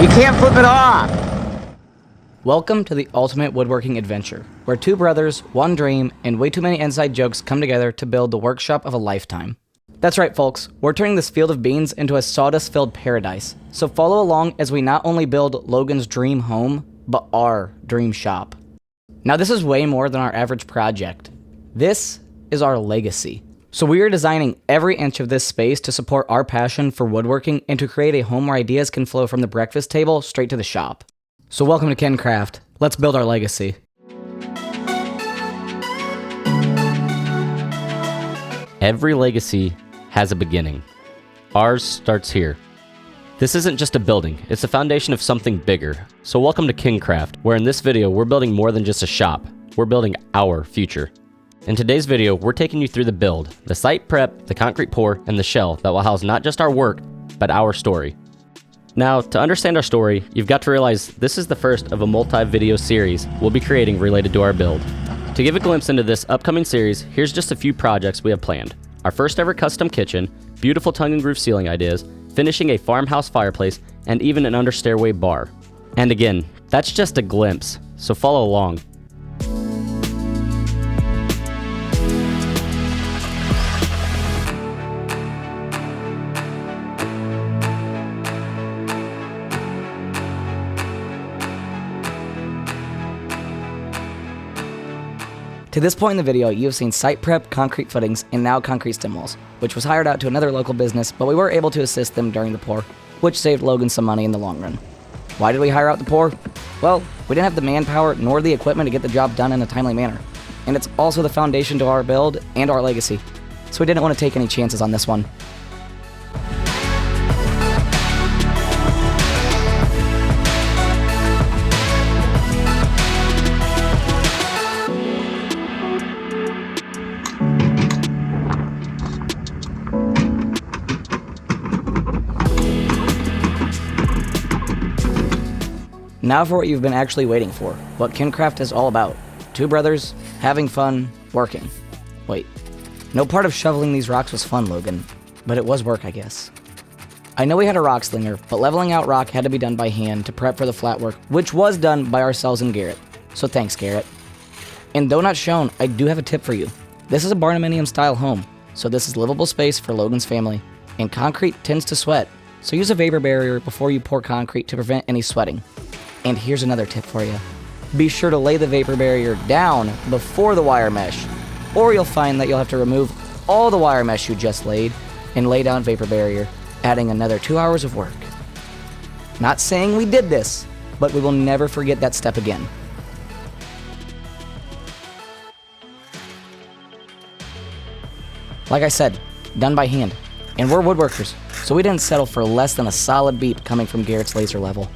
You can't flip it off! Welcome to the ultimate woodworking adventure, where two brothers, one dream, and way too many inside jokes come together to build the workshop of a lifetime. That's right, folks. We're turning this field of beans into a sawdust-filled paradise. So follow along as we not only build Logan's dream home, but our dream shop. Now, this is way more than our average project. This is our legacy. So we are designing every inch of this space to support our passion for woodworking and to create a home where ideas can flow from the breakfast table straight to the shop. So welcome to KinCraft. Let's build our legacy. Every legacy has a beginning. Ours starts here. This isn't just a building, it's the foundation of something bigger. So welcome to KinCraft, where in this video we're building more than just a shop. We're building our future. In today's video, we're taking you through the build, the site prep, the concrete pour, and the shell that will house not just our work, but our story. Now, to understand our story, you've got to realize this is the first of a multi-video series we'll be creating related to our build. To give a glimpse into this upcoming series, here's just a few projects we have planned. Our first ever custom kitchen, beautiful tongue and groove ceiling ideas, finishing a farmhouse fireplace, and even an under stairway bar. And again, that's just a glimpse, so follow along. To this point in the video, you have seen site prep, concrete footings, and now concrete stem walls, which was hired out to another local business, but we were able to assist them during the pour, which saved Logan some money in the long run. Why did we hire out the pour? Well, we didn't have the manpower nor the equipment to get the job done in a timely manner. And it's also the foundation to our build and our legacy, so we didn't want to take any chances on this one. Now for what you've been actually waiting for, what KinCraft is all about. Two brothers, having fun, working. Wait, no part of shoveling these rocks was fun, Logan, but it was work, I guess. I know we had a rock slinger, but leveling out rock had to be done by hand to prep for the flat work, which was done by ourselves and Garrett. So thanks, Garrett. And though not shown, I do have a tip for you. This is a barnuminium style home, so this is livable space for Logan's family, and concrete tends to sweat, so use a vapor barrier before you pour concrete to prevent any sweating. And here's another tip for you. Be sure to lay the vapor barrier down before the wire mesh, or you'll find that you'll have to remove all the wire mesh you just laid and lay down vapor barrier, adding another 2 hours of work. Not saying we did this, but we will never forget that step again. Like I said, done by hand, and we're woodworkers, so we didn't settle for less than a solid beep coming from Garrett's laser level.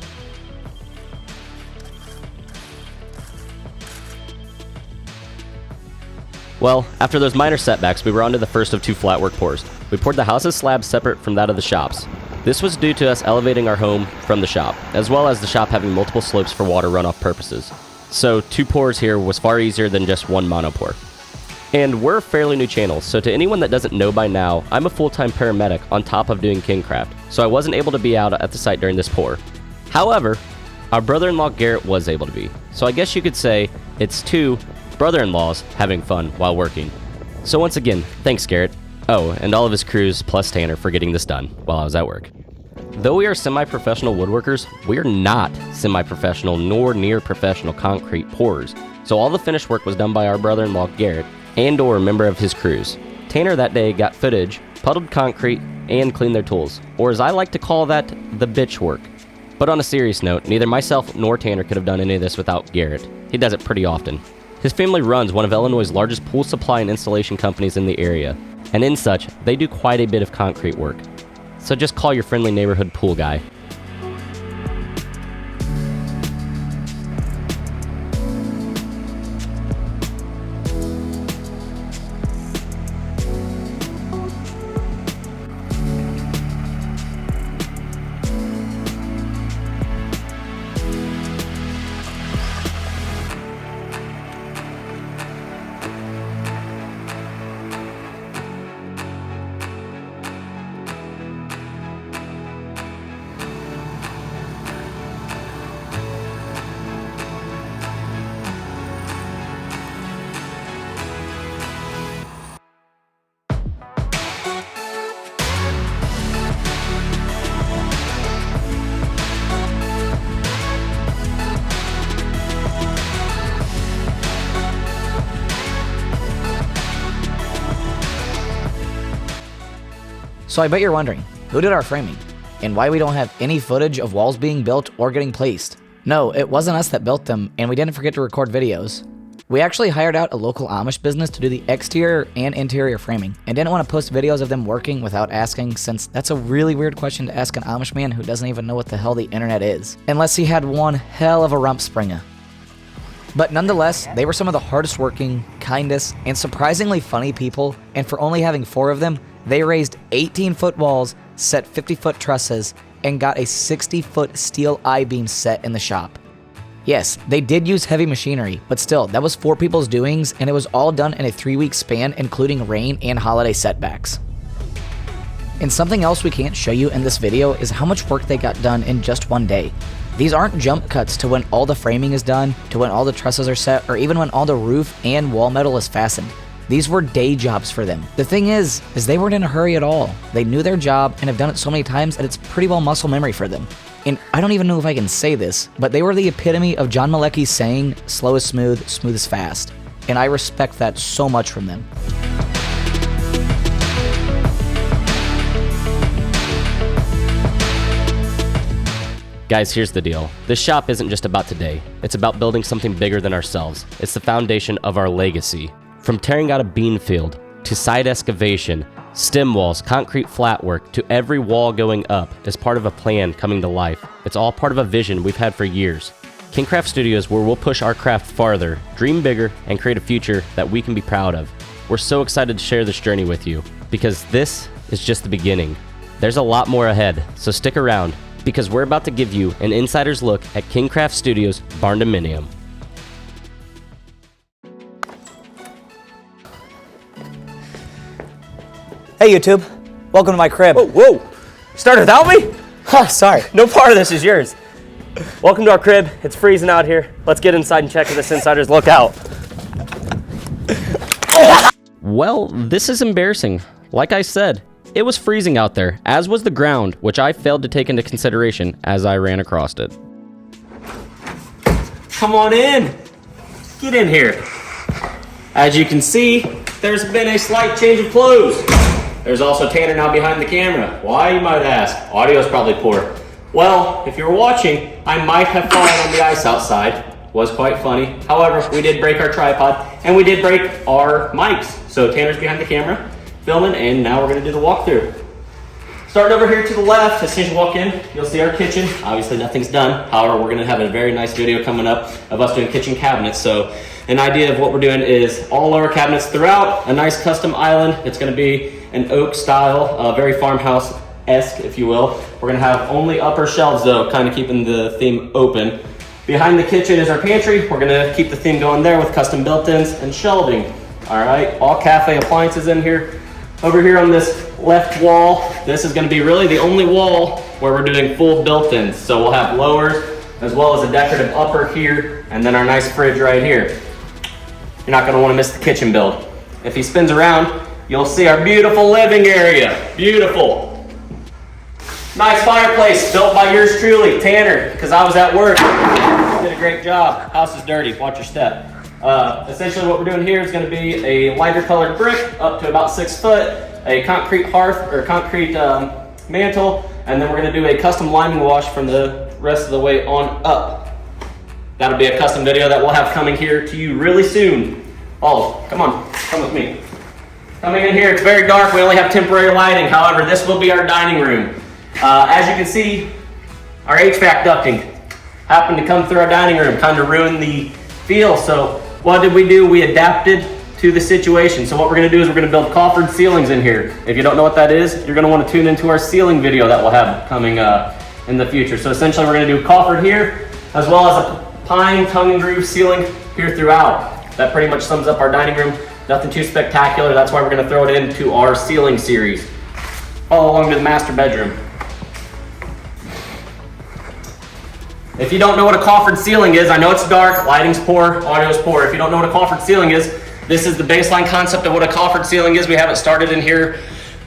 Well, after those minor setbacks, we were onto the first of two flatwork pours. We poured the house's slab separate from that of the shop's. This was due to us elevating our home from the shop, as well as the shop having multiple slopes for water runoff purposes. So 2 pours here was far easier than just 1 mono pour. And we're a fairly new channel, so to anyone that doesn't know by now, I'm a full-time paramedic on top of doing KinCraft, so I wasn't able to be out at the site during this pour. However, our brother-in-law Garrett was able to be, so I guess you could say it's 2 brother-in-laws having fun while working. So once again, thanks Garrett. Oh, and all of his crews plus Tanner for getting this done while I was at work. Though we are semi-professional woodworkers, we are not semi-professional nor near professional concrete pourers. So all the finished work was done by our brother-in-law Garrett and or a member of his crews. Tanner that day got footage, puddled concrete, and cleaned their tools, or as I like to call that, the bitch work. But on a serious note, neither myself nor Tanner could have done any of this without Garrett. He does it pretty often. His family runs one of Illinois' largest pool supply and installation companies in the area, and in such, they do quite a bit of concrete work. So just call your friendly neighborhood pool guy. So I bet you're wondering, who did our framing? And why we don't have any footage of walls being built or getting placed? No, it wasn't us that built them, and we didn't forget to record videos. We actually hired out a local Amish business to do the exterior and interior framing, and didn't want to post videos of them working without asking, since that's a really weird question to ask an Amish man who doesn't even know what the hell the internet is, unless he had one hell of a Rumspringa. But nonetheless, they were some of the hardest working, kindest, and surprisingly funny people, and for only having 4 of them, they raised 18-foot walls, set 50-foot trusses, and got a 60-foot steel I-beam set in the shop. Yes, they did use heavy machinery, but still, that was 4 people's doings, and it was all done in a 3-week span, including rain and holiday setbacks. And something else we can't show you in this video is how much work they got done in just one day. These aren't jump cuts to when all the framing is done, to when all the trusses are set, or even when all the roof and wall metal is fastened. These were day jobs for them. The thing is they weren't in a hurry at all. They knew their job and have done it so many times that it's pretty well muscle memory for them. And I don't even know if I can say this, but they were the epitome of John Malecki's saying, slow is smooth, smooth is fast. And I respect that so much from them. Guys, here's the deal. This shop isn't just about today. It's about building something bigger than ourselves. It's the foundation of our legacy. From tearing out a bean field, to site excavation, stem walls, concrete flat work, to every wall going up is part of a plan coming to life. It's all part of a vision we've had for years. KingCraft Studios, where we'll push our craft farther, dream bigger, and create a future that we can be proud of. We're so excited to share this journey with you, because this is just the beginning. There's a lot more ahead, so stick around, because we're about to give you an insider's look at KingCraft Studios' Barndominium. Hey YouTube, welcome to my crib. Whoa! Start without me? Oh, sorry. No part of this is yours. Welcome to our crib. It's freezing out here. Let's get inside and check this insider's look out. Well, this is embarrassing. Like I said, it was freezing out there, as was the ground, which I failed to take into consideration as I ran across it. Come on in. Get in here. As you can see, there's been a slight change of clothes. There's also Tanner now behind the camera. Why, you might ask? Audio's probably poor. Well, if you were watching, I might have fallen on the ice outside. Was quite funny. However, we did break our tripod, and we did break our mics. So Tanner's behind the camera, filming, and now we're gonna do the walkthrough. Starting over here to the left, as soon as you walk in, you'll see our kitchen. Obviously nothing's done. However, we're gonna have a very nice video coming up of us doing kitchen cabinets. So an idea of what we're doing is all our cabinets throughout, a nice custom island. It's gonna be an oak style, very farmhouse-esque, if you will. We're gonna have only upper shelves though, kind of keeping the theme open. Behind the kitchen is our pantry. We're gonna keep the theme going there with custom built-ins and shelving. All right, all cafe appliances in here. Over here on this left wall, this is gonna be really the only wall where we're doing full built-ins. So we'll have lowers, as well as a decorative upper here, and then our nice fridge right here. You're not gonna wanna miss the kitchen build. If he spins around, you'll see our beautiful living area. Beautiful. Nice fireplace built by yours truly, Tanner, because I was at work. Did a great job. House is dirty, watch your step. Essentially what we're doing here is gonna be a lighter colored brick up to about 6 foot, a concrete hearth or concrete mantle, and then we're gonna do a custom liming wash from the rest of the way on up. That'll be a custom video that we'll have coming here to you really soon. Oh, come on, come with me. Coming in here, it's very dark, we only have temporary lighting. However, this will be our dining room. As you can see, our HVAC ducting happened to come through our dining room, kind of ruined the feel. So what did we do? We adapted to the situation. So what we're gonna do is we're gonna build coffered ceilings in here. If you don't know what that is, you're gonna wanna tune into our ceiling video that we'll have coming in the future. So essentially we're gonna do coffered here, as well as a pine tongue and groove ceiling here throughout. That pretty much sums up our dining room. Nothing too spectacular. That's why we're gonna throw it into our ceiling series. Follow along to the master bedroom. If you don't know what a coffered ceiling is, I know it's dark, lighting's poor, audio's poor. If you don't know what a coffered ceiling is, this is the baseline concept of what a coffered ceiling is. We have it started in here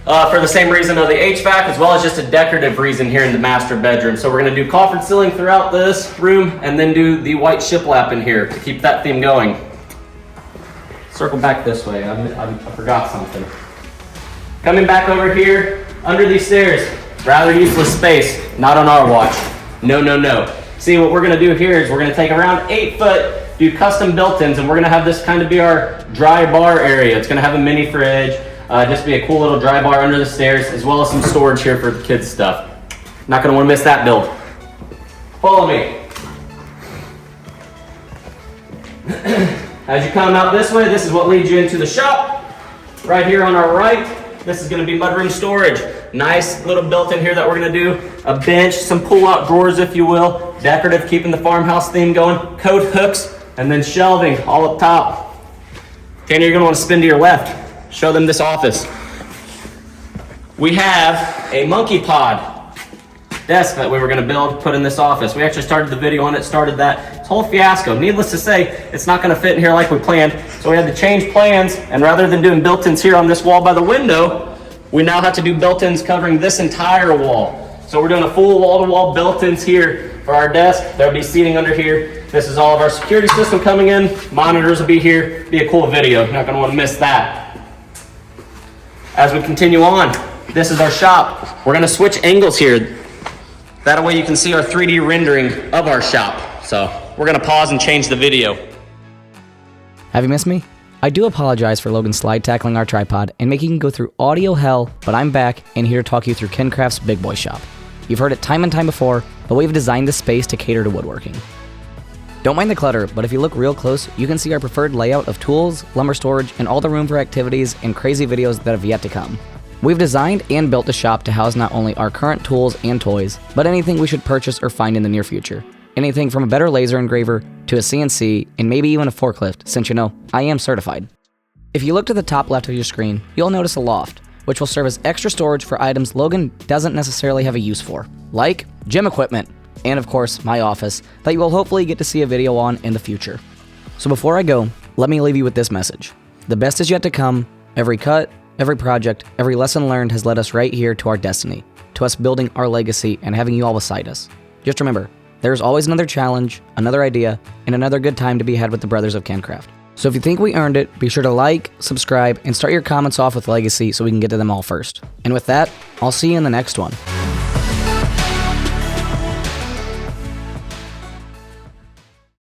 for the same reason of the HVAC, as well as just a decorative reason here in the master bedroom. So we're gonna do coffered ceiling throughout this room, and then do the white shiplap in here to keep that theme going. Circle back this way, I forgot something. Coming back over here, under these stairs. Rather useless space, not on our watch. No, no, no. See, what we're gonna do here is we're gonna take around 8 foot, do custom built-ins, and we're gonna have this kind of be our dry bar area. It's gonna have a mini fridge, just be a cool little dry bar under the stairs, as well as some storage here for the kids' stuff. Not gonna wanna miss that build. Follow me. As you come out this way, this is what leads you into the shop. Right here on our right, this is gonna be mudroom storage. Nice little built-in here that we're gonna do. A bench, some pull-out drawers, if you will. Decorative, keeping the farmhouse theme going. Coat hooks, and then shelving all up top. Tanner, you're gonna wanna spin to your left. Show them this office. We have a monkey pod desk that we were gonna build, put in this office. We actually started the video on it, started that whole fiasco. Needless to say, it's not gonna fit in here like we planned, so we had to change plans, and rather than doing built-ins here on this wall by the window, we now have to do built-ins covering this entire wall. So we're doing a full wall-to-wall built-ins here for our desk. There'll be seating under here. This is all of our security system coming in. Monitors will be here. Be a cool video. Not gonna wanna miss that. As we continue on, this is our shop. We're gonna switch angles here. That way you can see our 3D rendering of our shop. So we're gonna pause and change the video. Have you missed me? I do apologize for Logan slide tackling our tripod and making you go through audio hell, but I'm back and here to talk you through KenCraft's Big Boy Shop. You've heard it time and time before, but we've designed this space to cater to woodworking. Don't mind the clutter, but if you look real close, you can see our preferred layout of tools, lumber storage, and all the room for activities and crazy videos that have yet to come. We've designed and built a shop to house not only our current tools and toys, but anything we should purchase or find in the near future. Anything from a better laser engraver to a CNC and maybe even a forklift, since you know, I am certified. If you look to the top left of your screen, you'll notice a loft, which will serve as extra storage for items Logan doesn't necessarily have a use for, like gym equipment, and of course, my office, that you will hopefully get to see a video on in the future. So before I go, let me leave you with this message. The best is yet to come. Every cut, every project, every lesson learned has led us right here to our destiny, to us building our legacy and having you all beside us. Just remember, there's always another challenge, another idea, and another good time to be had with the brothers of KenCraft. So if you think we earned it, be sure to like, subscribe, and start your comments off with legacy so we can get to them all first. And with that, I'll see you in the next one.